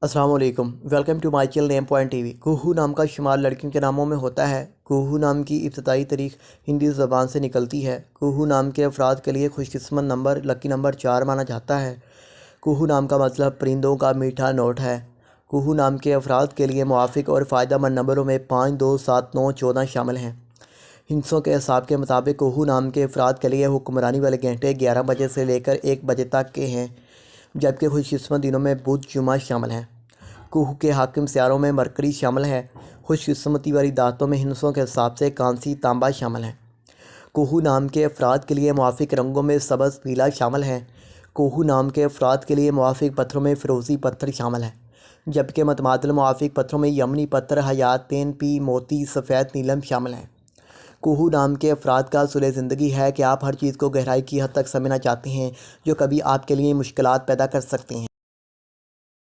अस्सलाम वालेकुम, welcome to my channel name point TV. कुहू नाम का शुमार लड़कियों के नामों में होता है। कुहू नाम की इब्तदाई तारीख हिंदी ज़बान से निकलती है। कुहू नाम के अफराद के लिए खुशकिस्मत नंबर लकी नंबर 4 माना जाता है। कुहू नाम का मतलब परिंदों का मीठा नोट है। कुहू नाम के अफराद के लिए मुआफ़िक और फ़ायदेमंद नंबरों में 5, 2, 7, 9, 14 शामिल हैं। हिंसों के हिसाब के मुताबिक कुहू नाम के अफराद के लिए हुक्मरानी वाले घंटे 11 बजे से लेकर 1 बजे तक के हैं, जबकि खुशकिस्मत दिनों में बुध जुमा शामिल हैं। कुहू के हाकिम सियारों में मरकरी शामिल है। खुशकिस्मती वाली दातों में हिंसों के हिसाब से कांसी तांबा शामिल है। कुहू नाम के अफराद के लिए मुआफ़िक रंगों में सबज़ पीला शामिल है। कुहू नाम के अफराद के लिए मुआफ़िक पत्थरों में फ़िरोज़ी पत्थर शामिल है, जबकि मतमादिल मुआफ़िक पत्थरों में यमनी पत्थर, हयात, पेन पी, मोती, सफ़ेद नीलम शामिल हैं। कुहू नाम के अफराद का उसूल ज़िंदगी है कि आप हर चीज़ को गहराई की हद तक समझना चाहते हैं, जो कभी आपके लिए मुश्किलात पैदा कर सकते हैं।